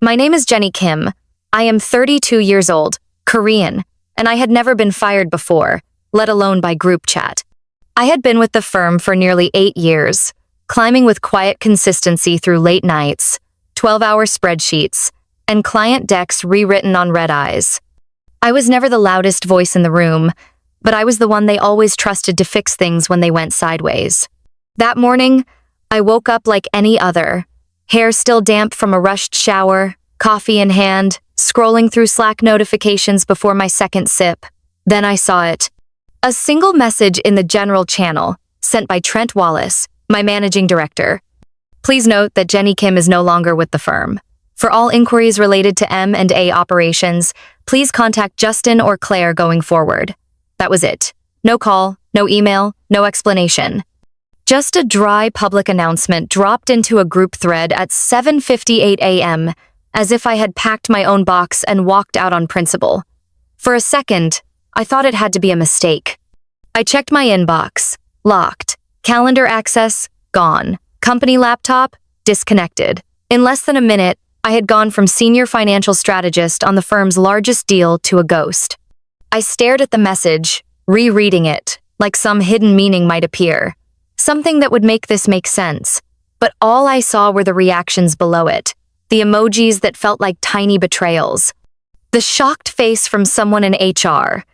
My name is Jenny Kim. I am 32 years old, Korean, and I had never been fired before, let alone by group chat. I had been with the firm for nearly 8 years, climbing with quiet consistency through late nights, 12-hour spreadsheets, and client decks rewritten on red eyes. I was never the loudest voice in the room, but I was the one they always trusted to fix things when they went sideways. That morning, I woke up like any other, hair still damp from a rushed shower, coffee in hand, scrolling through Slack notifications before my second sip. Then I saw it. A single message in the general channel, sent by Trent Wallace, my managing director. Please note that Jenny Kim is no longer with the firm. For all inquiries related to M&A operations, please contact Justin or Claire going forward. That was it. No call, no email, no explanation. Just a dry public announcement dropped into a group thread at 7:58 a.m., as if I had packed my own box and walked out on principle. For a second, I thought it had to be a mistake. I checked my inbox. Locked. Calendar access, gone. Company laptop, disconnected. In less than a minute, I had gone from senior financial strategist on the firm's largest deal to a ghost. I stared at the message, rereading it, like some hidden meaning might appear. Something that would make this make sense. But all I saw were the reactions below it, the emojis that felt like tiny betrayals. The shocked face from someone in HR,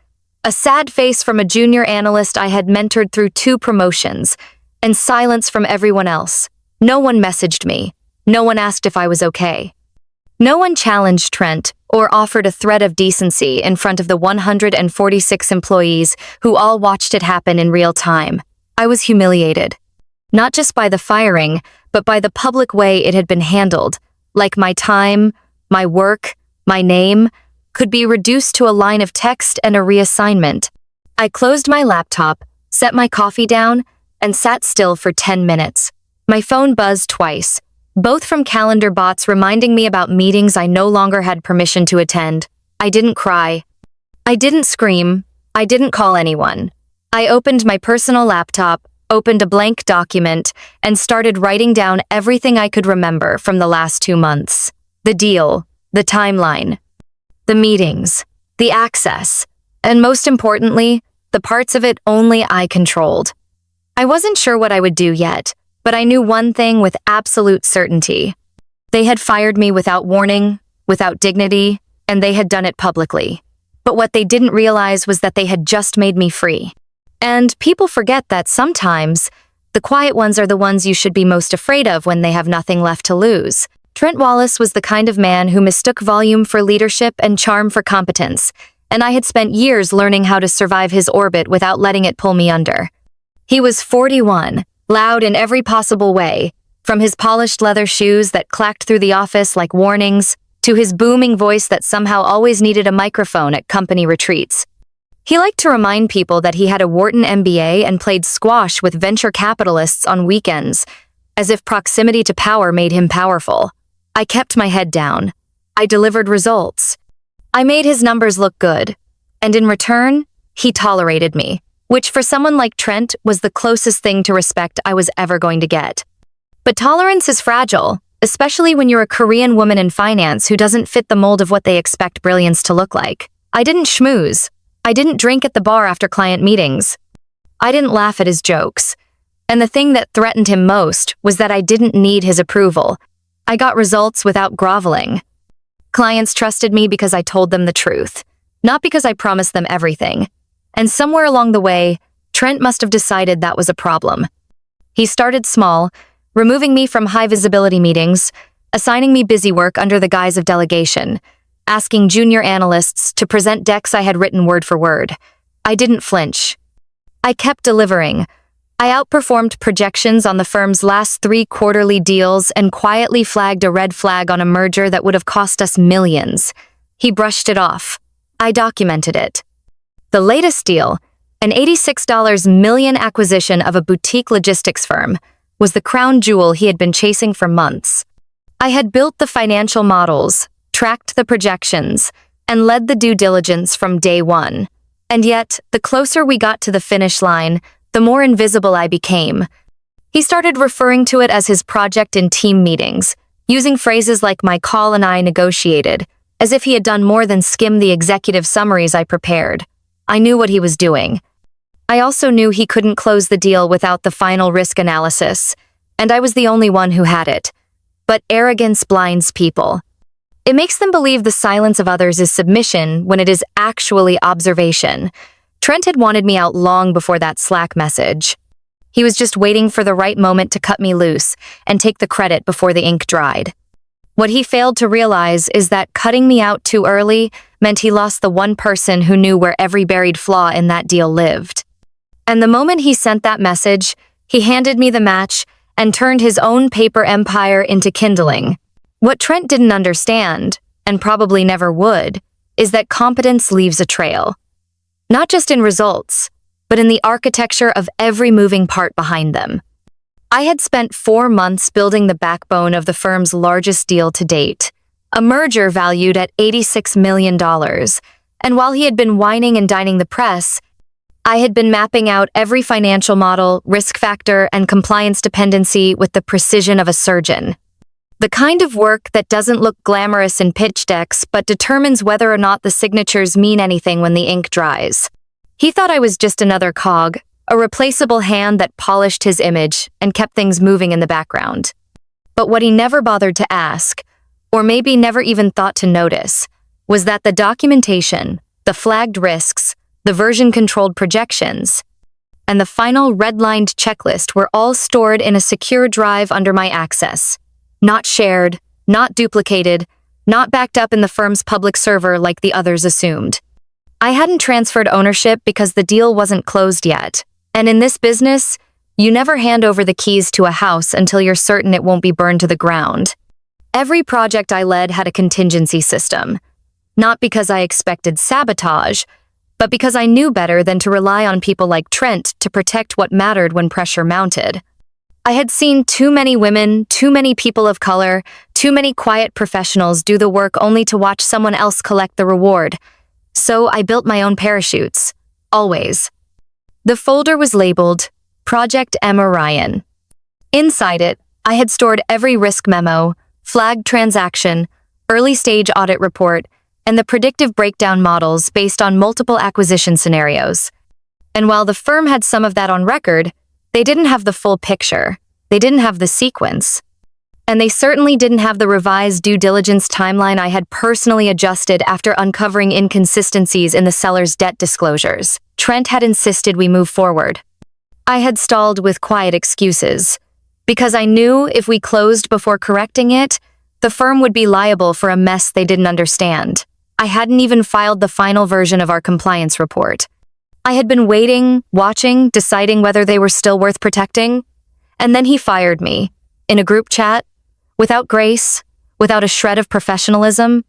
a sad face from a junior analyst I had mentored through 2 promotions, and silence from everyone else. No one messaged me. No one asked if I was okay. No one challenged Trent or offered a thread of decency in front of the 146 employees who all watched it happen in real time. I was humiliated. Not just by the firing, but by the public way it had been handled, like my time, my work, my name, could be reduced to a line of text and a reassignment. I closed my laptop, set my coffee down, and sat still for 10 minutes. My phone buzzed twice, both from calendar bots reminding me about meetings I no longer had permission to attend. I didn't cry. I didn't scream. I didn't call anyone. I opened my personal laptop, opened a blank document, and started writing down everything I could remember from the last 2 months. The deal, the timeline, the meetings, the access, and most importantly, the parts of it only I controlled. I wasn't sure what I would do yet, but I knew one thing with absolute certainty. They had fired me without warning, without dignity, and they had done it publicly. But what they didn't realize was that they had just made me free. And people forget that sometimes, the quiet ones are the ones you should be most afraid of when they have nothing left to lose. Trent Wallace was the kind of man who mistook volume for leadership and charm for competence, and I had spent years learning how to survive his orbit without letting it pull me under. He was 41, loud in every possible way, from his polished leather shoes that clacked through the office like warnings, to his booming voice that somehow always needed a microphone at company retreats. He liked to remind people that he had a Wharton MBA and played squash with venture capitalists on weekends, as if proximity to power made him powerful. I kept my head down. I delivered results. I made his numbers look good, and in return, he tolerated me, which for someone like Trent was the closest thing to respect I was ever going to get. But tolerance is fragile, especially when you're a Korean woman in finance who doesn't fit the mold of what they expect brilliance to look like. I didn't schmooze. I didn't drink at the bar after client meetings. I didn't laugh at his jokes. And the thing that threatened him most was that I didn't need his approval. I got results without groveling. Clients trusted me because I told them the truth, not because I promised them everything. And somewhere along the way, Trent must have decided that was a problem. He started small, removing me from high-visibility meetings, assigning me busy work under the guise of delegation, asking junior analysts to present decks I had written word for word. I didn't flinch. I kept delivering. I outperformed projections on the firm's last 3 quarterly deals and quietly flagged a red flag on a merger that would have cost us millions. He brushed it off. I documented it. The latest deal, an $86 million acquisition of a boutique logistics firm, was the crown jewel he had been chasing for months. I had built the financial models, tracked the projections, and led the due diligence from day one. And yet, the closer we got to the finish line, the more invisible I became. He started referring to it as his project in team meetings, using phrases like "my call and I negotiated," as if he had done more than skim the executive summaries I prepared. I knew what he was doing. I also knew he couldn't close the deal without the final risk analysis, and I was the only one who had it. But arrogance blinds people. It makes them believe the silence of others is submission when it is actually observation. Trent had wanted me out long before that Slack message. He was just waiting for the right moment to cut me loose and take the credit before the ink dried. What he failed to realize is that cutting me out too early meant he lost the one person who knew where every buried flaw in that deal lived. And the moment he sent that message, he handed me the match and turned his own paper empire into kindling. What Trent didn't understand, and probably never would, is that competence leaves a trail. Not just in results, but in the architecture of every moving part behind them. I had spent 4 months building the backbone of the firm's largest deal to date, a merger valued at $86 million, and while he had been whining and dining the press, I had been mapping out every financial model, risk factor, and compliance dependency with the precision of a surgeon. The kind of work that doesn't look glamorous in pitch decks but determines whether or not the signatures mean anything when the ink dries. He thought I was just another cog, a replaceable hand that polished his image and kept things moving in the background. But what he never bothered to ask, or maybe never even thought to notice, was that the documentation, the flagged risks, the version-controlled projections, and the final red-lined checklist were all stored in a secure drive under my access. Not shared, not duplicated, not backed up in the firm's public server like the others assumed. I hadn't transferred ownership because the deal wasn't closed yet, and in this business, you never hand over the keys to a house until you're certain it won't be burned to the ground. Every project I led had a contingency system, not because I expected sabotage, but because I knew better than to rely on people like Trent to protect what mattered when pressure mounted. I had seen too many women, too many people of color, too many quiet professionals do the work only to watch someone else collect the reward. So I built my own parachutes. Always. The folder was labeled Project Emma Ryan. Inside it, I had stored every risk memo, flagged transaction, early-stage audit report, and the predictive breakdown models based on multiple acquisition scenarios. And while the firm had some of that on record, they didn't have the full picture. They didn't have the sequence. And they certainly didn't have the revised due diligence timeline I had personally adjusted after uncovering inconsistencies in the seller's debt disclosures. Trent had insisted we move forward. I had stalled with quiet excuses, because I knew if we closed before correcting it, the firm would be liable for a mess they didn't understand. I hadn't even filed the final version of our compliance report. I had been waiting, watching, deciding whether they were still worth protecting, and then he fired me, in a group chat, without grace, without a shred of professionalism.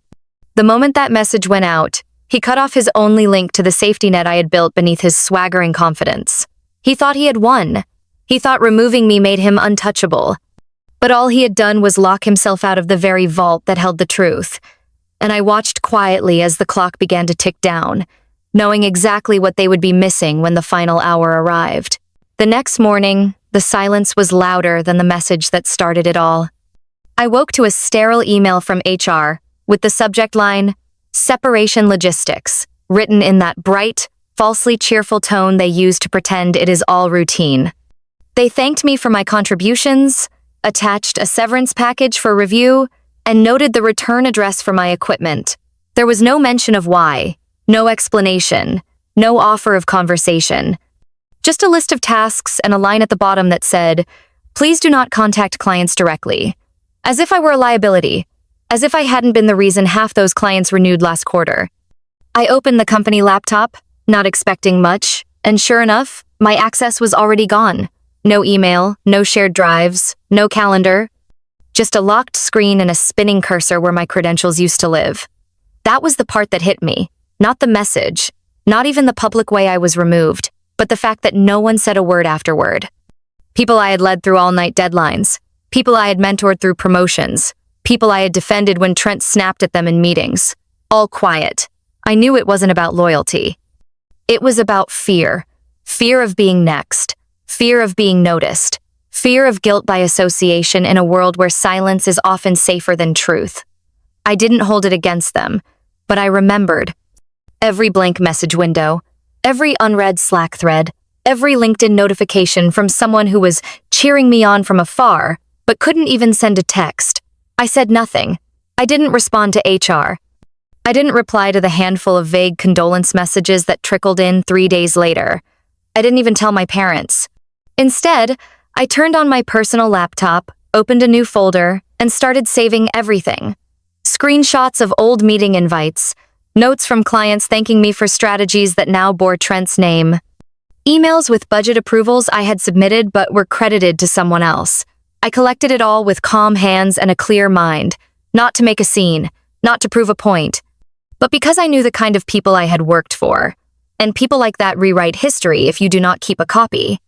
The moment that message went out, he cut off his only link to the safety net I had built beneath his swaggering confidence. He thought he had won. He thought removing me made him untouchable. But all he had done was lock himself out of the very vault that held the truth, and I watched quietly as the clock began to tick down, knowing exactly what they would be missing when the final hour arrived. The next morning, the silence was louder than the message that started it all. I woke to a sterile email from HR with the subject line, Separation Logistics, written in that bright, falsely cheerful tone they use to pretend it is all routine. They thanked me for my contributions, attached a severance package for review, and noted the return address for my equipment. There was no mention of why. No explanation, no offer of conversation. Just a list of tasks and a line at the bottom that said, "Please do not contact clients directly." As if I were a liability, as if I hadn't been the reason half those clients renewed last quarter. I opened the company laptop, not expecting much, and sure enough, my access was already gone. No email, no shared drives, no calendar. Just a locked screen and a spinning cursor where my credentials used to live. That was the part that hit me. Not the message, not even the public way I was removed, but the fact that no one said a word afterward. People I had led through all-night deadlines, people I had mentored through promotions, people I had defended when Trent snapped at them in meetings. All quiet. I knew it wasn't about loyalty. It was about fear. Fear of being next. Fear of being noticed. Fear of guilt by association in a world where silence is often safer than truth. I didn't hold it against them, but I remembered. Every blank message window, every unread Slack thread, every LinkedIn notification from someone who was cheering me on from afar, but couldn't even send a text. I said nothing. I didn't respond to HR. I didn't reply to the handful of vague condolence messages that trickled in 3 days later. I didn't even tell my parents. Instead, I turned on my personal laptop, opened a new folder, and started saving everything. Screenshots of old meeting invites, notes from clients thanking me for strategies that now bore Trent's name, emails with budget approvals I had submitted but were credited to someone else. I collected it all with calm hands and a clear mind, not to make a scene, not to prove a point, but because I knew the kind of people I had worked for. And people like that rewrite history if you do not keep a copy.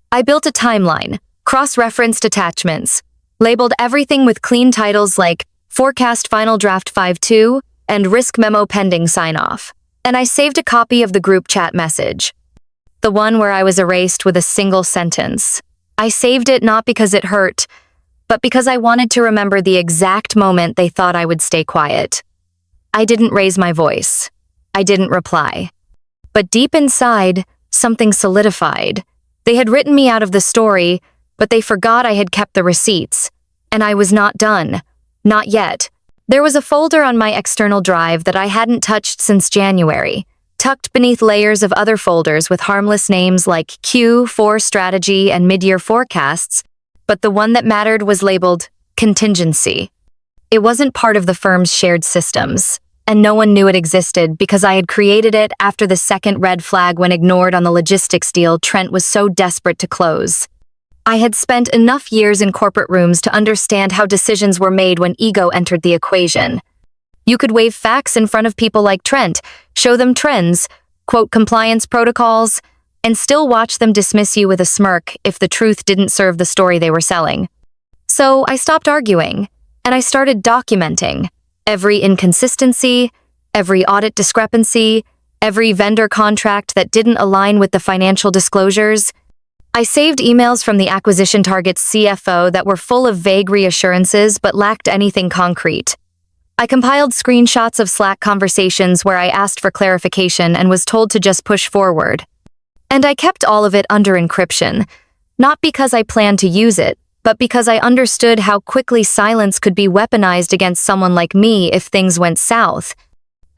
I built a timeline, cross-referenced attachments, labeled everything with clean titles like Forecast Final Draft 5.2 and Risk Memo Pending Sign-Off. And I saved a copy of the group chat message, the one where I was erased with a single sentence. I saved it not because it hurt, but because I wanted to remember the exact moment they thought I would stay quiet. I didn't raise my voice. I didn't reply. But deep inside, something solidified. They had written me out of the story, but they forgot I had kept the receipts. And I was not done. Not yet. There was a folder on my external drive that I hadn't touched since January, tucked beneath layers of other folders with harmless names like Q4 Strategy and Mid-Year Forecasts, but the one that mattered was labeled Contingency. It wasn't part of the firm's shared systems, and no one knew it existed because I had created it after the second red flag when ignored on the logistics deal Trent was so desperate to close. I had spent enough years in corporate rooms to understand how decisions were made when ego entered the equation. You could wave facts in front of people like Trent, show them trends, quote compliance protocols, and still watch them dismiss you with a smirk if the truth didn't serve the story they were selling. So I stopped arguing, and I started documenting every inconsistency, every audit discrepancy, every vendor contract that didn't align with the financial disclosures. I saved emails from the acquisition target's CFO that were full of vague reassurances but lacked anything concrete. I compiled screenshots of Slack conversations where I asked for clarification and was told to just push forward. And I kept all of it under encryption, not because I planned to use it, but because I understood how quickly silence could be weaponized against someone like me if things went south.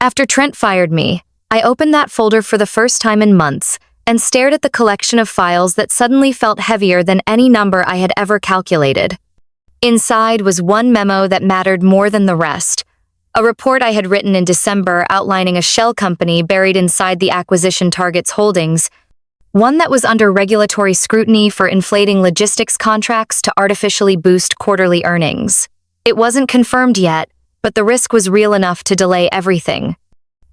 After Trent fired me, I opened that folder for the first time in months and stared at the collection of files that suddenly felt heavier than any number I had ever calculated. Inside was one memo that mattered more than the rest, a report I had written in December outlining a shell company buried inside the acquisition target's holdings, one that was under regulatory scrutiny for inflating logistics contracts to artificially boost quarterly earnings. It wasn't confirmed yet, but the risk was real enough to delay everything.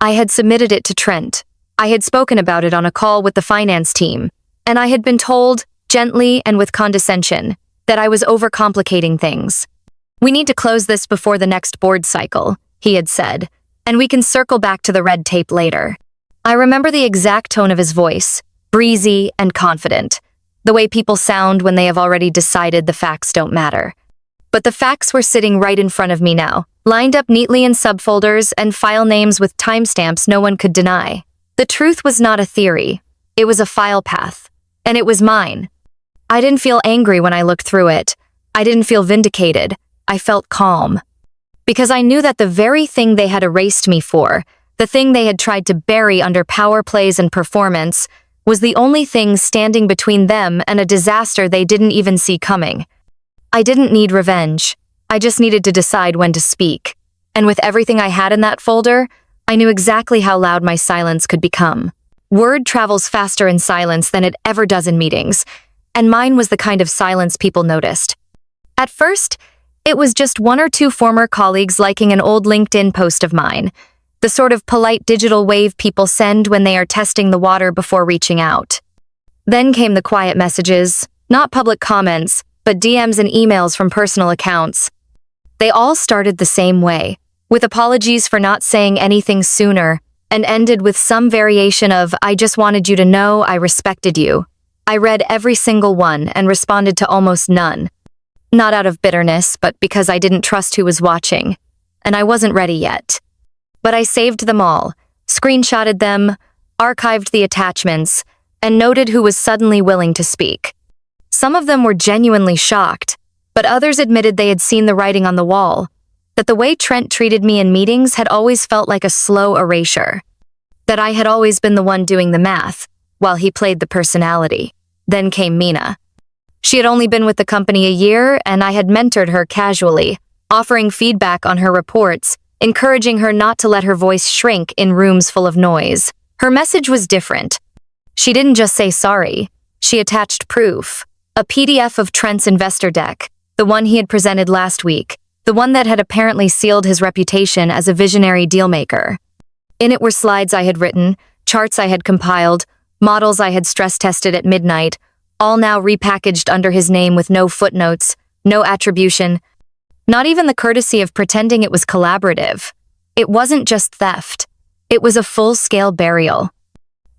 I had submitted it to Trent. I had spoken about it on a call with the finance team, and I had been told, gently and with condescension, that I was overcomplicating things. "We need to close this before the next board cycle," he had said, "and we can circle back to the red tape later." I remember the exact tone of his voice, breezy and confident, the way people sound when they have already decided the facts don't matter. But the facts were sitting right in front of me now, lined up neatly in subfolders and file names with timestamps no one could deny. The truth was not a theory. It was a file path, and it was mine. I didn't feel angry when I looked through it. I didn't feel vindicated. I felt calm. Because I knew that the very thing they had erased me for, the thing they had tried to bury under power plays and performance, was the only thing standing between them and a disaster they didn't even see coming. I didn't need revenge. I just needed to decide when to speak. And with everything I had in that folder, I knew exactly how loud my silence could become. Word travels faster in silence than it ever does in meetings, and mine was the kind of silence people noticed. At first, it was just one or two former colleagues liking an old LinkedIn post of mine, the sort of polite digital wave people send when they are testing the water before reaching out. Then came the quiet messages, not public comments, but DMs and emails from personal accounts. They all started the same way, with apologies for not saying anything sooner, and ended with some variation of "I just wanted you to know I respected you." I read every single one and responded to almost none. Not out of bitterness, but because I didn't trust who was watching, and I wasn't ready yet. But I saved them all, screenshotted them, archived the attachments, and noted who was suddenly willing to speak. Some of them were genuinely shocked, but others admitted they had seen the writing on the wall, that the way Trent treated me in meetings had always felt like a slow erasure, that I had always been the one doing the math, while he played the personality. Then came Mina. She had only been with the company a year, and I had mentored her casually, offering feedback on her reports, encouraging her not to let her voice shrink in rooms full of noise. Her message was different. She didn't just say sorry. She attached proof. A PDF of Trent's investor deck, the one he had presented last week, the one that had apparently sealed his reputation as a visionary dealmaker. In it were slides I had written, charts I had compiled, models I had stress-tested at midnight, all now repackaged under his name with no footnotes, no attribution, not even the courtesy of pretending it was collaborative. It wasn't just theft. It was a full-scale burial.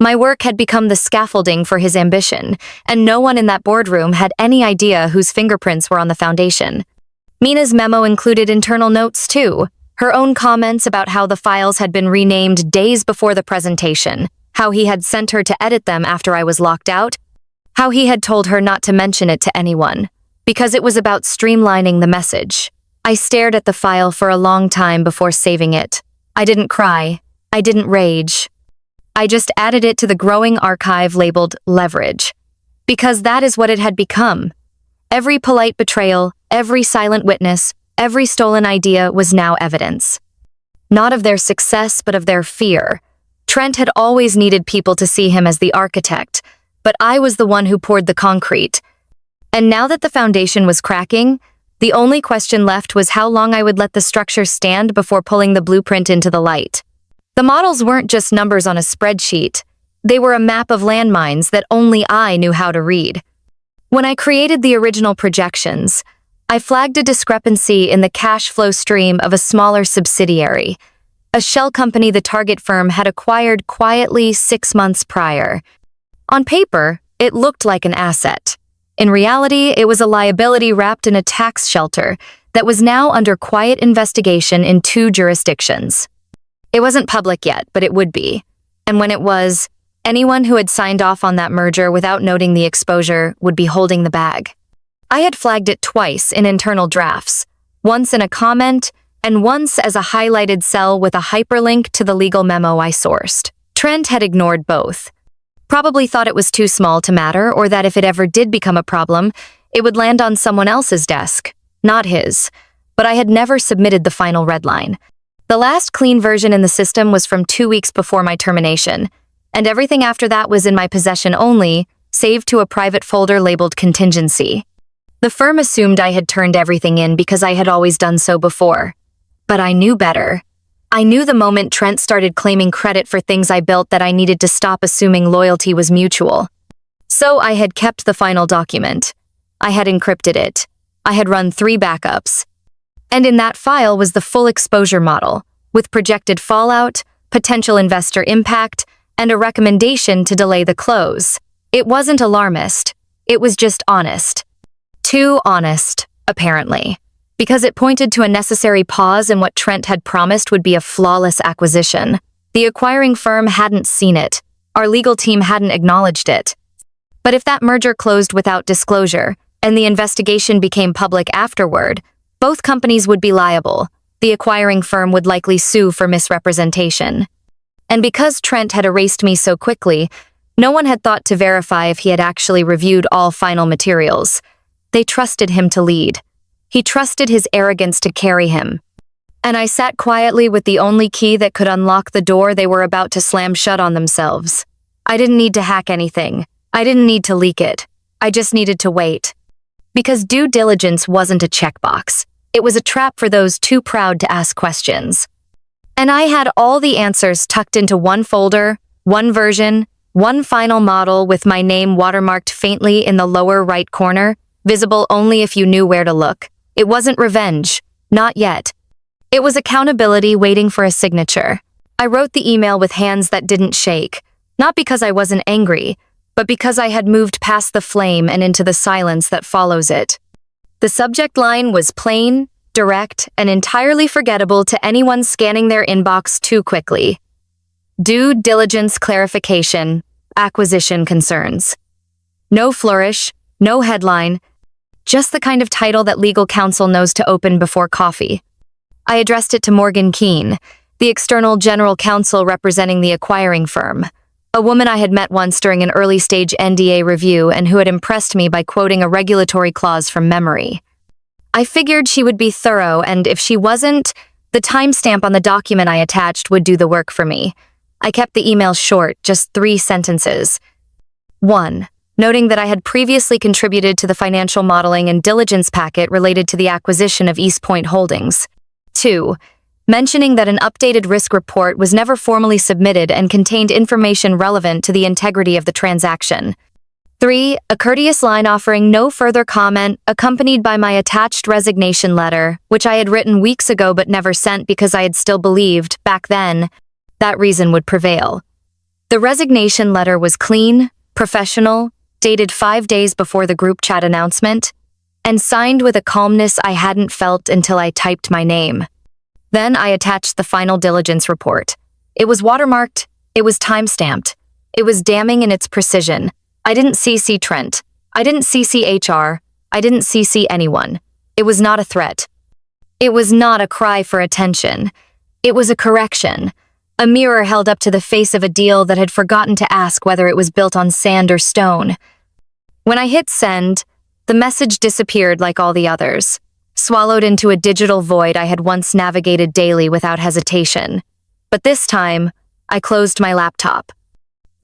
My work had become the scaffolding for his ambition, and no one in that boardroom had any idea whose fingerprints were on the foundation. Mina's memo included internal notes too, her own comments about how the files had been renamed days before the presentation, how he had sent her to edit them after I was locked out, how he had told her not to mention it to anyone, because it was about streamlining the message. I stared at the file for a long time before saving it. I didn't cry. I didn't rage. I just added it to the growing archive labeled leverage, because that is what it had become. Every polite betrayal, every silent witness, every stolen idea was now evidence. Not of their success, but of their fear. Trent had always needed people to see him as the architect, but I was the one who poured the concrete. And now that the foundation was cracking, the only question left was how long I would let the structure stand before pulling the blueprint into the light. The models weren't just numbers on a spreadsheet. They were a map of landmines that only I knew how to read. When I created the original projections, I flagged a discrepancy in the cash flow stream of a smaller subsidiary, a shell company the target firm had acquired quietly 6 months prior. On paper, it looked like an asset. In reality, it was a liability wrapped in a tax shelter that was now under quiet investigation in 2 jurisdictions. It wasn't public yet, but it would be. And when it was, anyone who had signed off on that merger without noting the exposure would be holding the bag. I had flagged it twice in internal drafts, once in a comment, and once as a highlighted cell with a hyperlink to the legal memo I sourced. Trent had ignored both. Probably thought it was too small to matter, or that if it ever did become a problem, it would land on someone else's desk, not his. But I had never submitted the final red line. The last clean version in the system was from 2 weeks before my termination, and everything after that was in my possession only, saved to a private folder labeled contingency. The firm assumed I had turned everything in because I had always done so before. But I knew better. I knew the moment Trent started claiming credit for things I built that I needed to stop assuming loyalty was mutual. So I had kept the final document. I had encrypted it. I had run 3 backups. And in that file was the full exposure model, with projected fallout, potential investor impact, and a recommendation to delay the close. It wasn't alarmist. It was just honest. Too honest, apparently, because it pointed to a necessary pause in what Trent had promised would be a flawless acquisition. The acquiring firm hadn't seen it. Our legal team hadn't acknowledged it. But if that merger closed without disclosure, and the investigation became public afterward, both companies would be liable. The acquiring firm would likely sue for misrepresentation. And because Trent had erased me so quickly, no one had thought to verify if he had actually reviewed all final materials. They trusted him to lead. He trusted his arrogance to carry him. And I sat quietly with the only key that could unlock the door they were about to slam shut on themselves. I didn't need to hack anything. I didn't need to leak it. I just needed to wait. Because due diligence wasn't a checkbox. It was a trap for those too proud to ask questions. And I had all the answers tucked into one folder, one version, one final model with my name watermarked faintly in the lower right corner, visible only if you knew where to look. It wasn't revenge. Not yet. It was accountability waiting for a signature. I wrote the email with hands that didn't shake, not because I wasn't angry, but because I had moved past the flame and into the silence that follows it. The subject line was plain, direct, and entirely forgettable to anyone scanning their inbox too quickly. Due diligence clarification, acquisition concerns. No flourish, no headline, just the kind of title that legal counsel knows to open before coffee. I addressed it to Morgan Keene, the external general counsel representing the acquiring firm, a woman I had met once during an early-stage NDA review and who had impressed me by quoting a regulatory clause from memory. I figured she would be thorough, and if she wasn't, the timestamp on the document I attached would do the work for me. I kept the email short, just 3 sentences. 1. Noting that I had previously contributed to the financial modeling and diligence packet related to the acquisition of East Point Holdings. 2. Mentioning that an updated risk report was never formally submitted and contained information relevant to the integrity of the transaction. 3. A courteous line offering no further comment, accompanied by my attached resignation letter, which I had written weeks ago but never sent because I had still believed, back then, that reason would prevail. The resignation letter was clean, professional, dated 5 days before the group chat announcement, and signed with a calmness I hadn't felt until I typed my name. Then I attached the final diligence report. It was watermarked, it was time-stamped, it was damning in its precision. I didn't CC Trent, I didn't CC HR, I didn't CC anyone. It was not a threat. It was not a cry for attention. It was a correction. A mirror held up to the face of a deal that had forgotten to ask whether it was built on sand or stone. When I hit send, the message disappeared like all the others, swallowed into a digital void I had once navigated daily without hesitation. But this time, I closed my laptop.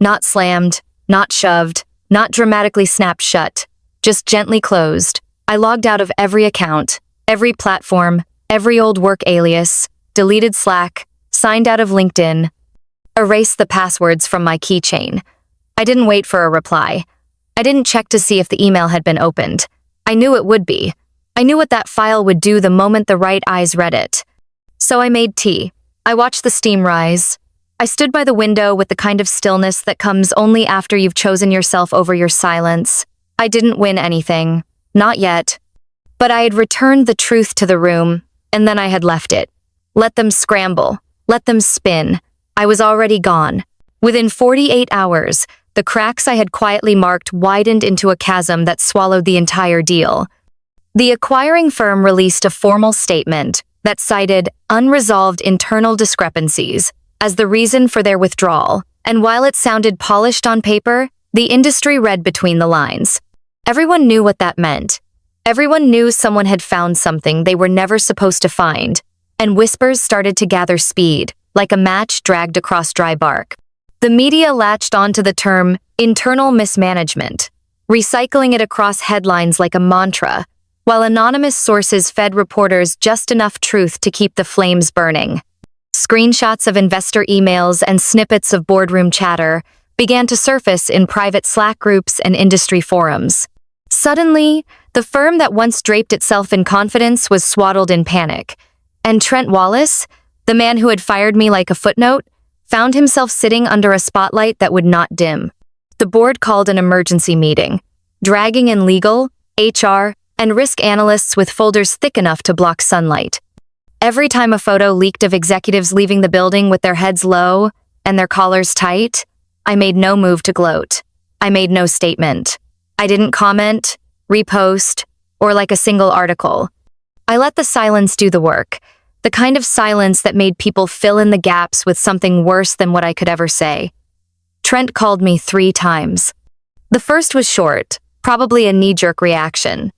Not slammed, not shoved, not dramatically snapped shut, just gently closed. I logged out of every account, every platform, every old work alias, deleted Slack, signed out of LinkedIn, erased the passwords from my keychain. I didn't wait for a reply. I didn't check to see if the email had been opened. I knew it would be. I knew what that file would do the moment the right eyes read it. So I made tea. I watched the steam rise. I stood by the window with the kind of stillness that comes only after you've chosen yourself over your silence. I didn't win anything. Not yet. But I had returned the truth to the room, and then I had left it. Let them scramble. Let them spin. I was already gone. Within 48 hours, the cracks I had quietly marked widened into a chasm that swallowed the entire deal. The acquiring firm released a formal statement that cited unresolved internal discrepancies as the reason for their withdrawal, and while it sounded polished on paper, the industry read between the lines. Everyone knew what that meant. Everyone knew someone had found something they were never supposed to find, and whispers started to gather speed, like a match dragged across dry bark. The media latched onto the term internal mismanagement, recycling it across headlines like a mantra, while anonymous sources fed reporters just enough truth to keep the flames burning. Screenshots of investor emails and snippets of boardroom chatter began to surface in private Slack groups and industry forums. Suddenly, the firm that once draped itself in confidence was swaddled in panic, and Trent Wallace, the man who had fired me like a footnote, found himself sitting under a spotlight that would not dim. The board called an emergency meeting, dragging in legal, HR, and risk analysts with folders thick enough to block sunlight. Every time a photo leaked of executives leaving the building with their heads low and their collars tight, I made no move to gloat. I made no statement. I didn't comment, repost, or like a single article. I let the silence do the work, the kind of silence that made people fill in the gaps with something worse than what I could ever say. Trent called me 3 times. The first was short, probably a knee-jerk reaction.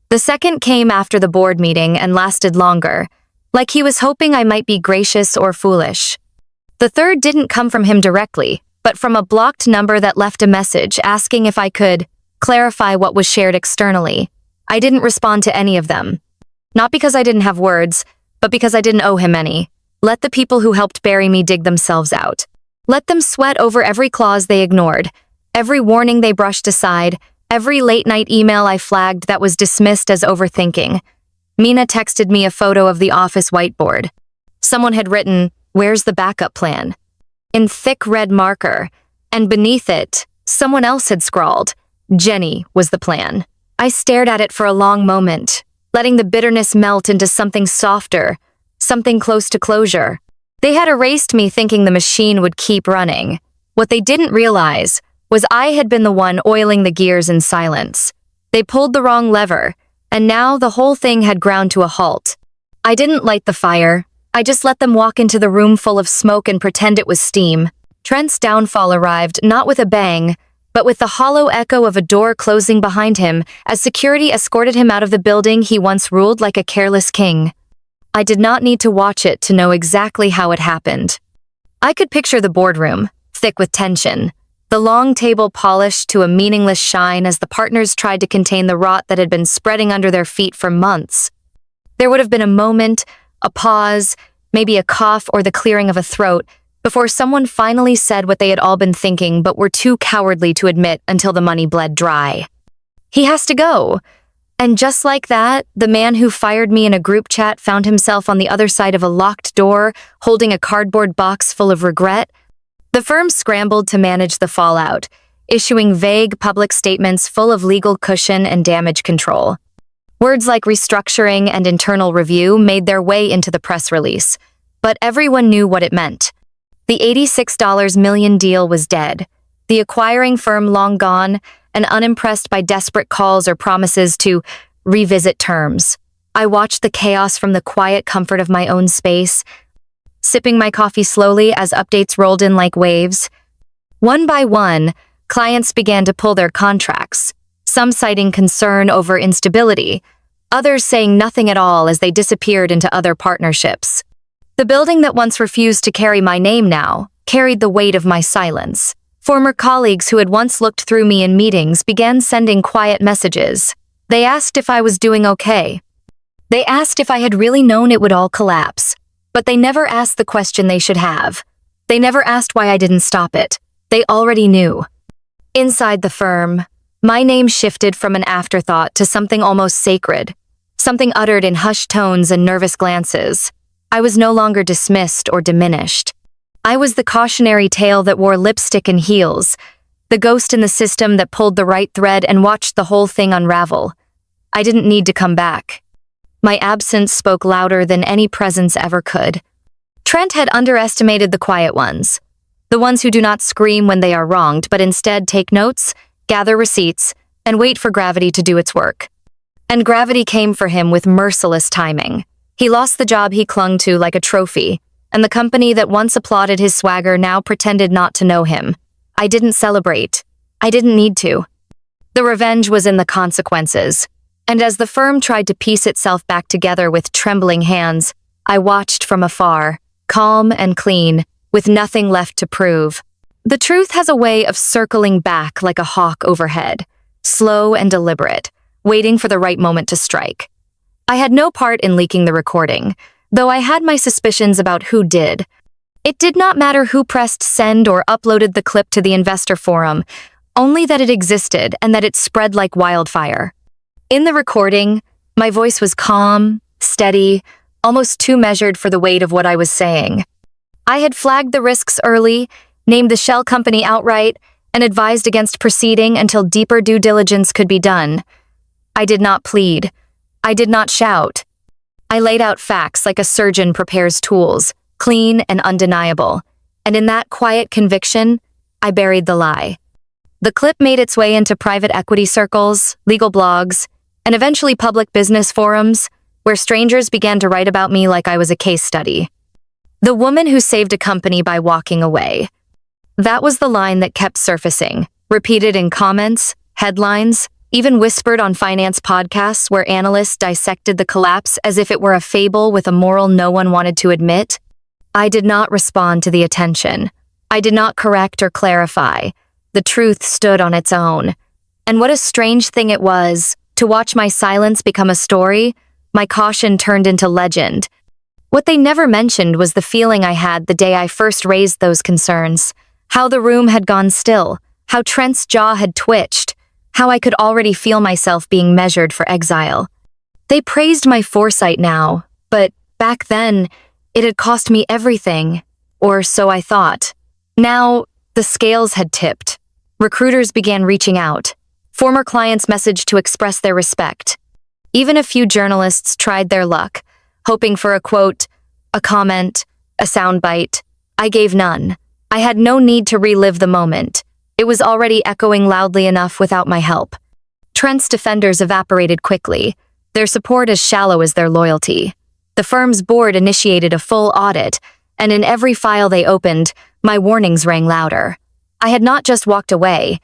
The second came after the board meeting and lasted longer, like he was hoping I might be gracious or foolish. The third didn't come from him directly, but from a blocked number that left a message asking if I could clarify what was shared externally. I didn't respond to any of them. Not because I didn't have words, but because I didn't owe him any. Let the people who helped bury me dig themselves out. Let them sweat over every clause they ignored, every warning they brushed aside, every late-night email I flagged that was dismissed as overthinking. Mina texted me a photo of the office whiteboard. Someone had written, "Where's the backup plan?" in thick red marker, and beneath it, Someone else had scrawled. Jenny was the plan. I stared at it for a long moment, letting the bitterness melt into something softer, something close to closure. They had erased me thinking the machine would keep running. What they didn't realize was I had been the one oiling the gears in silence. They pulled the wrong lever, and now the whole thing had ground to a halt. I didn't light the fire. I just let them walk into the room full of smoke and pretend it was steam. Trent's downfall arrived not with a bang, but with the hollow echo of a door closing behind him as security escorted him out of the building he once ruled like a careless king. I did not need to watch it to know exactly how it happened. I could picture the boardroom, thick with tension, the long table polished to a meaningless shine as the partners tried to contain the rot that had been spreading under their feet for months. There would have been a moment, a pause, maybe a cough or the clearing of a throat, before someone finally said what they had all been thinking but were too cowardly to admit until the money bled dry. He has to go. And just like that, the man who fired me in a group chat found himself on the other side of a locked door, holding a cardboard box full of regret. The firm scrambled to manage the fallout, issuing vague public statements full of legal cushion and damage control. Words like restructuring and internal review made their way into the press release, but everyone knew what it meant. The $86 million deal was dead, the acquiring firm long gone, and unimpressed by desperate calls or promises to revisit terms. I watched the chaos from the quiet comfort of my own space, sipping my coffee slowly as updates rolled in like waves. One by one, clients began to pull their contracts, some citing concern over instability, others saying nothing at all as they disappeared into other partnerships. The building that once refused to carry my name now carried the weight of my silence. Former colleagues who had once looked through me in meetings began sending quiet messages. They asked if I was doing okay. They asked if I had really known it would all collapse. But they never asked the question they should have. They never asked why I didn't stop it. They already knew. Inside the firm, my name shifted from an afterthought to something almost sacred, something uttered in hushed tones and nervous glances. I was no longer dismissed or diminished. I was the cautionary tale that wore lipstick and heels, the ghost in the system that pulled the right thread and watched the whole thing unravel. I didn't need to come back. My absence spoke louder than any presence ever could. Trent had underestimated the quiet ones, the ones who do not scream when they are wronged, but instead take notes, gather receipts, and wait for gravity to do its work. And gravity came for him with merciless timing. He lost the job he clung to like a trophy, and the company that once applauded his swagger now pretended not to know him. I didn't celebrate. I didn't need to. The revenge was in the consequences. And as the firm tried to piece itself back together with trembling hands, I watched from afar, calm and clean, with nothing left to prove. The truth has a way of circling back like a hawk overhead, slow and deliberate, waiting for the right moment to strike. I had no part in leaking the recording, though I had my suspicions about who did. It did not matter who pressed send or uploaded the clip to the investor forum, only that it existed and that it spread like wildfire. In the recording, my voice was calm, steady, almost too measured for the weight of what I was saying. I had flagged the risks early, named the shell company outright, and advised against proceeding until deeper due diligence could be done. I did not plead. I did not shout. I laid out facts like a surgeon prepares tools, clean and undeniable, and in that quiet conviction, I buried the lie. The clip made its way into private equity circles, legal blogs, and eventually public business forums, where strangers began to write about me like I was a case study. The woman who saved a company by walking away. That was the line that kept surfacing, repeated in comments, headlines, even whispered on finance podcasts where analysts dissected the collapse as if it were a fable with a moral no one wanted to admit. I did not respond to the attention. I did not correct or clarify. The truth stood on its own. And what a strange thing it was, to watch my silence become a story, my caution turned into legend. What they never mentioned was the feeling I had the day I first raised those concerns, how the room had gone still, how Trent's jaw had twitched, how I could already feel myself being measured for exile. They praised my foresight now, but back then, it had cost me everything, or so I thought. Now, the scales had tipped. Recruiters began reaching out. Former clients messaged to express their respect. Even a few journalists tried their luck, hoping for a quote, a comment, a soundbite. I gave none. I had no need to relive the moment. It was already echoing loudly enough without my help. Trent's defenders evaporated quickly, their support as shallow as their loyalty. The firm's board initiated a full audit, and in every file they opened, my warnings rang louder. I had not just walked away.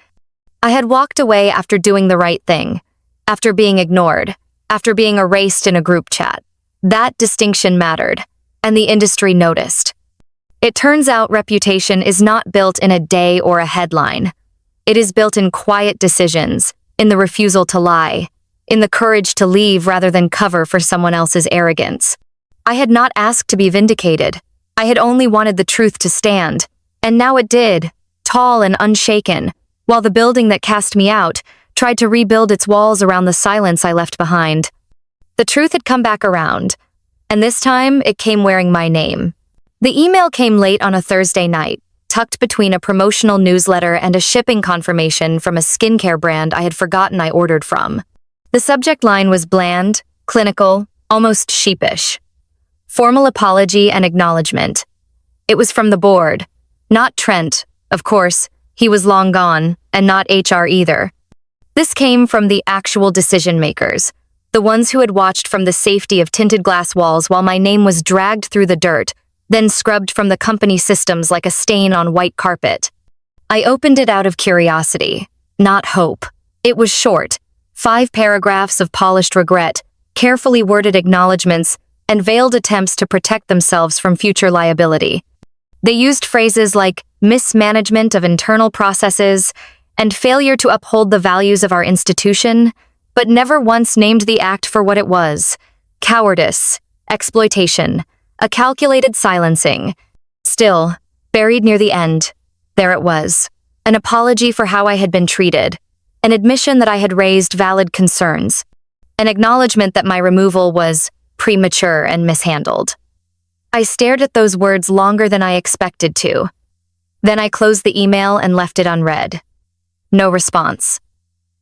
I had walked away after doing the right thing, after being ignored, after being erased in a group chat. That distinction mattered, and the industry noticed. It turns out reputation is not built in a day or a headline. It is built in quiet decisions, in the refusal to lie, in the courage to leave rather than cover for someone else's arrogance. I had not asked to be vindicated. I had only wanted the truth to stand, and now it did, tall and unshaken, while the building that cast me out tried to rebuild its walls around the silence I left behind. The truth had come back around, and this time it came wearing my name. The email came late on a Thursday night, tucked between a promotional newsletter and a shipping confirmation from a skincare brand I had forgotten I ordered from. The subject line was bland, clinical, almost sheepish. Formal apology and acknowledgement. It was from the board, not Trent, of course, he was long gone, and not HR either. This came from the actual decision makers, the ones who had watched from the safety of tinted glass walls while my name was dragged through the dirt, then scrubbed from the company systems like a stain on white carpet. I opened it out of curiosity, not hope. It was short, 5 paragraphs of polished regret, carefully worded acknowledgments, and veiled attempts to protect themselves from future liability. They used phrases like mismanagement of internal processes and failure to uphold the values of our institution, but never once named the act for what it was: cowardice, exploitation, a calculated silencing. Still, buried near the end, there it was, an apology for how I had been treated, an admission that I had raised valid concerns, an acknowledgement that my removal was premature and mishandled. I stared at those words longer than I expected to. Then I closed the email and left it unread. No response.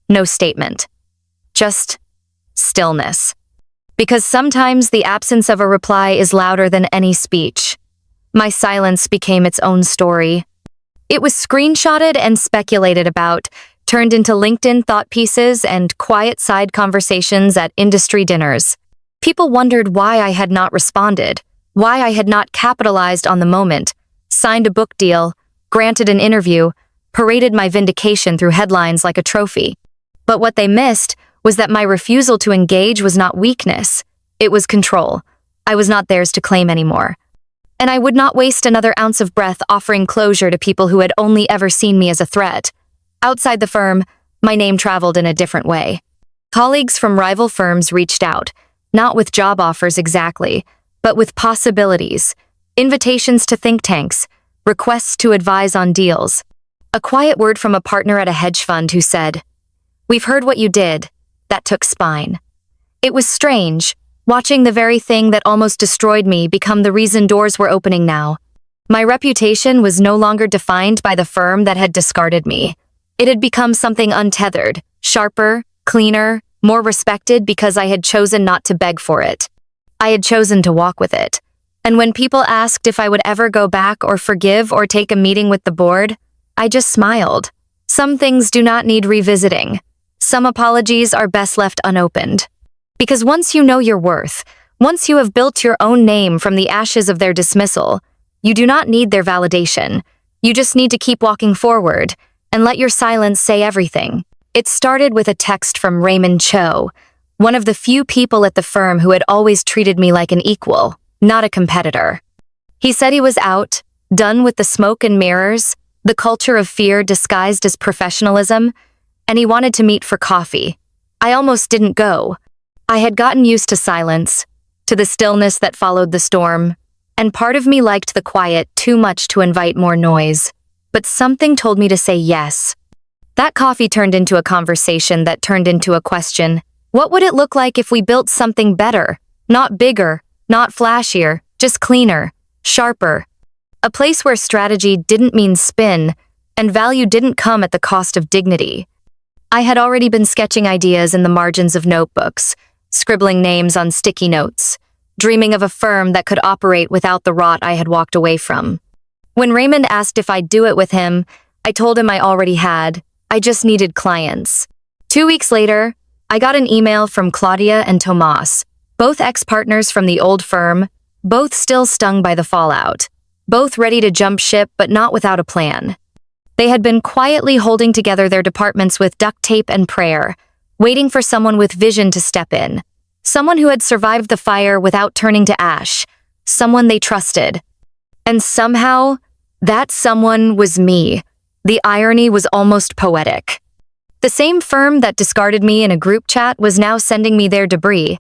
No statement. Just stillness. Because sometimes the absence of a reply is louder than any speech. My silence became its own story. It was screenshotted and speculated about, turned into LinkedIn thought pieces and quiet side conversations at industry dinners. People wondered why I had not responded, why I had not capitalized on the moment, signed a book deal, granted an interview, paraded my vindication through headlines like a trophy. But what they missed was that my refusal to engage was not weakness, it was control. I was not theirs to claim anymore. And I would not waste another ounce of breath offering closure to people who had only ever seen me as a threat. Outside the firm, my name traveled in a different way. Colleagues from rival firms reached out, not with job offers exactly, but with possibilities, invitations to think tanks, requests to advise on deals. A quiet word from a partner at a hedge fund who said, "We've heard what you did." That took spine. It was strange, watching the very thing that almost destroyed me become the reason doors were opening now. My reputation was no longer defined by the firm that had discarded me. It had become something untethered, sharper, cleaner, more respected because I had chosen not to beg for it. I had chosen to walk with it. And when people asked if I would ever go back or forgive or take a meeting with the board, I just smiled. Some things do not need revisiting. Some apologies are best left unopened. Because once you know your worth, once you have built your own name from the ashes of their dismissal, you do not need their validation. You just need to keep walking forward and let your silence say everything. It started with a text from Raymond Cho, one of the few people at the firm who had always treated me like an equal, not a competitor. He said he was out, done with the smoke and mirrors, the culture of fear disguised as professionalism, and he wanted to meet for coffee. I almost didn't go. I had gotten used to silence, to the stillness that followed the storm, and part of me liked the quiet too much to invite more noise. But something told me to say yes. That coffee turned into a conversation that turned into a question. What would it look like if we built something better? Not bigger, not flashier, just cleaner, sharper. A place where strategy didn't mean spin, and value didn't come at the cost of dignity. I had already been sketching ideas in the margins of notebooks, scribbling names on sticky notes, dreaming of a firm that could operate without the rot I had walked away from. When Raymond asked if I'd do it with him, I told him I already had. I just needed clients. 2 weeks later, I got an email from Claudia and Tomas, both ex-partners from the old firm, both still stung by the fallout, both ready to jump ship but not without a plan. They had been quietly holding together their departments with duct tape and prayer, waiting for someone with vision to step in, someone who had survived the fire without turning to ash, someone they trusted. And somehow, that someone was me. The irony was almost poetic. The same firm that discarded me in a group chat was now sending me their debris,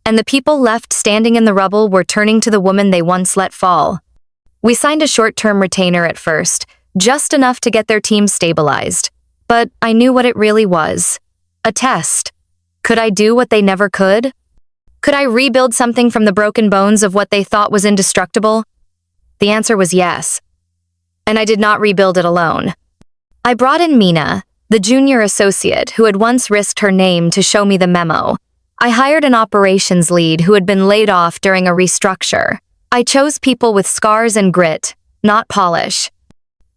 and the people left standing in the rubble were turning to the woman they once let fall. We signed a short-term retainer at first, just enough to get their team stabilized. But I knew what it really was. A test. Could I do what they never could? Could I rebuild something from the broken bones of what they thought was indestructible? The answer was yes. And I did not rebuild it alone. I brought in Mina, the junior associate who had once risked her name to show me the memo. I hired an operations lead who had been laid off during a restructure. I chose people with scars and grit, not polish.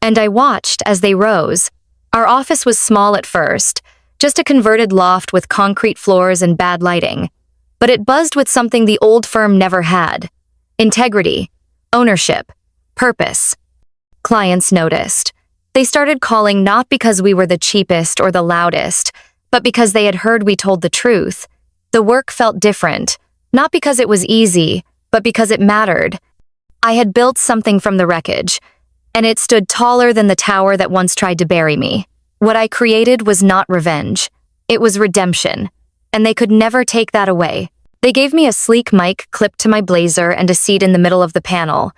And I watched as they rose. Our office was small at first, just a converted loft with concrete floors and bad lighting. But it buzzed with something the old firm never had: integrity, ownership, purpose. Clients noticed. They started calling not because we were the cheapest or the loudest, but because they had heard we told the truth. The work felt different, not because it was easy, but because it mattered. I had built something from the wreckage, and it stood taller than the tower that once tried to bury me. What I created was not revenge. It was redemption, and they could never take that away. They gave me a sleek mic clipped to my blazer and a seat in the middle of the panel,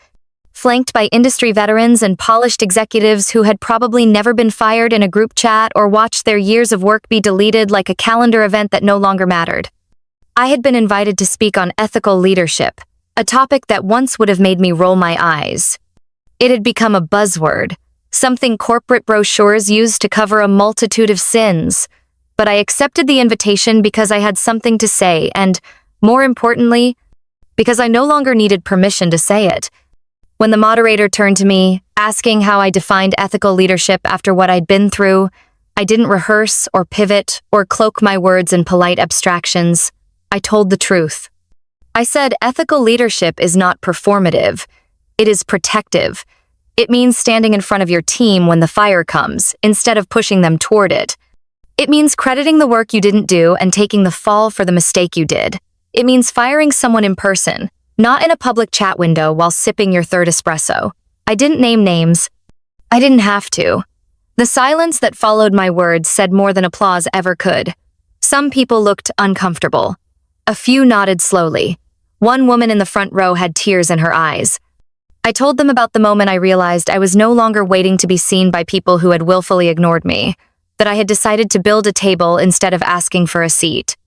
flanked by industry veterans and polished executives who had probably never been fired in a group chat or watched their years of work be deleted like a calendar event that no longer mattered. I had been invited to speak on ethical leadership, a topic that once would have made me roll my eyes. It had become a buzzword, something corporate brochures used to cover a multitude of sins. But I accepted the invitation because I had something to say and, more importantly, because I no longer needed permission to say it. When the moderator turned to me, asking how I defined ethical leadership after what I'd been through, I didn't rehearse or pivot or cloak my words in polite abstractions. I told the truth. I said ethical leadership is not performative. It is protective. It means standing in front of your team when the fire comes, instead of pushing them toward it. It means crediting the work you didn't do and taking the fall for the mistake you did. It means firing someone in person, not in a public chat window while sipping your third espresso. I didn't name names. I didn't have to. The silence that followed my words said more than applause ever could. Some people looked uncomfortable. A few nodded slowly. One woman in the front row had tears in her eyes. I told them about the moment I realized I was no longer waiting to be seen by people who had willfully ignored me, that I had decided to build a table instead of asking for a seat.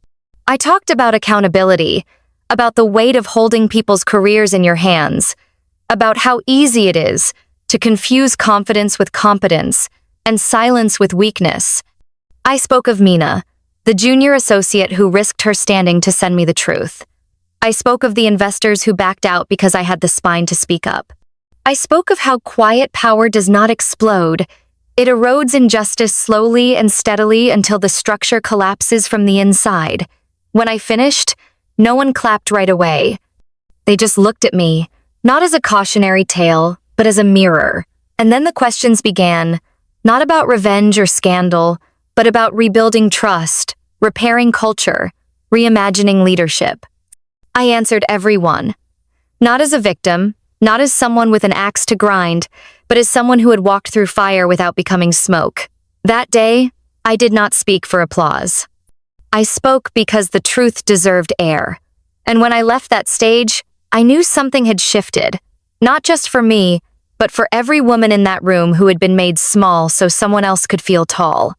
I talked about accountability, about the weight of holding people's careers in your hands, about how easy it is to confuse confidence with competence and silence with weakness. I spoke of Mina, the junior associate who risked her standing to send me the truth. I spoke of the investors who backed out because I had the spine to speak up. I spoke of how quiet power does not explode. It erodes injustice slowly and steadily until the structure collapses from the inside. When I finished, no one clapped right away. They just looked at me, not as a cautionary tale, but as a mirror. And then the questions began, not about revenge or scandal, but about rebuilding trust, repairing culture, reimagining leadership. I answered everyone, not as a victim, not as someone with an axe to grind, but as someone who had walked through fire without becoming smoke. That day, I did not speak for applause. I spoke because the truth deserved air. And when I left that stage, I knew something had shifted, not just for me, but for every woman in that room who had been made small so someone else could feel tall.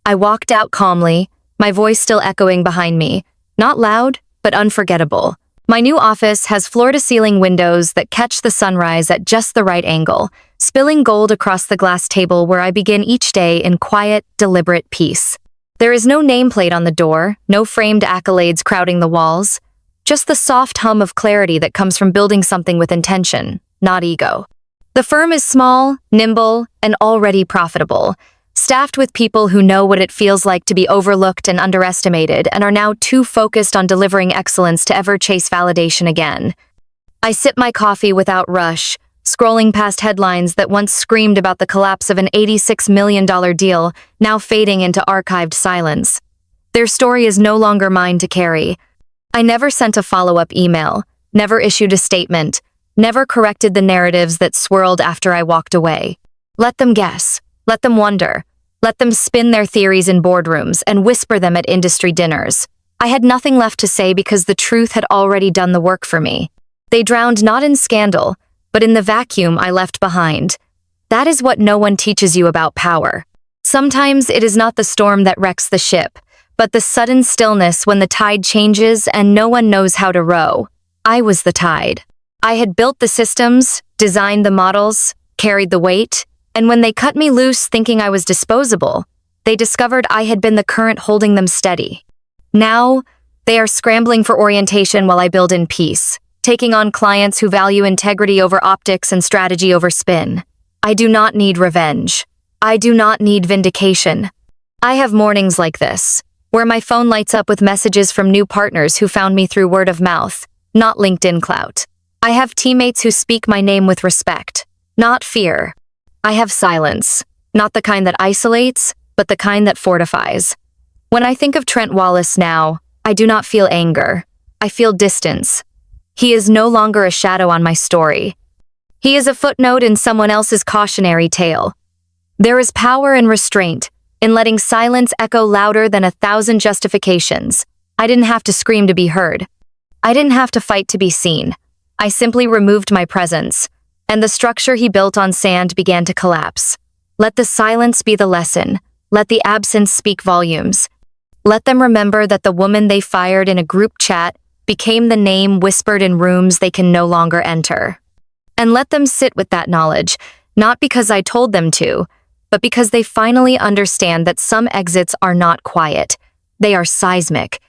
I walked out calmly, my voice still echoing behind me, not loud, but unforgettable. My new office has floor-to-ceiling windows that catch the sunrise at just the right angle, spilling gold across the glass table where I begin each day in quiet, deliberate peace. There is no nameplate on the door, no framed accolades crowding the walls, just the soft hum of clarity that comes from building something with intention, not ego. The firm is small, nimble, and already profitable, staffed with people who know what it feels like to be overlooked and underestimated and are now too focused on delivering excellence to ever chase validation again. I sip my coffee without rush, scrolling past headlines that once screamed about the collapse of an $86 million deal, now fading into archived silence. Their story is no longer mine to carry. I never sent a follow-up email, never issued a statement, never corrected the narratives that swirled after I walked away. Let them guess. Let them wonder. Let them spin their theories in boardrooms and whisper them at industry dinners. I had nothing left to say because the truth had already done the work for me. They drowned not in scandal, but in the vacuum I left behind. That is what no one teaches you about power. Sometimes it is not the storm that wrecks the ship, but the sudden stillness when the tide changes and no one knows how to row. I was the tide. I had built the systems, designed the models, carried the weight, and when they cut me loose thinking I was disposable, they discovered I had been the current holding them steady. Now, they are scrambling for orientation while I build in peace, taking on clients who value integrity over optics and strategy over spin. I do not need revenge. I do not need vindication. I have mornings like this, where my phone lights up with messages from new partners who found me through word of mouth, not LinkedIn clout. I have teammates who speak my name with respect, not fear. I have silence, not the kind that isolates, but the kind that fortifies. When I think of Trent Wallace now, I do not feel anger. I feel distance. He is no longer a shadow on my story. He is a footnote in someone else's cautionary tale. There is power in restraint, in letting silence echo louder than 1,000 justifications. I didn't have to scream to be heard. I didn't have to fight to be seen. I simply removed my presence, and the structure he built on sand began to collapse. Let the silence be the lesson. Let the absence speak volumes. Let them remember that the woman they fired in a group chat became the name whispered in rooms they can no longer enter. And let them sit with that knowledge, not because I told them to, but because they finally understand that some exits are not quiet. They are seismic,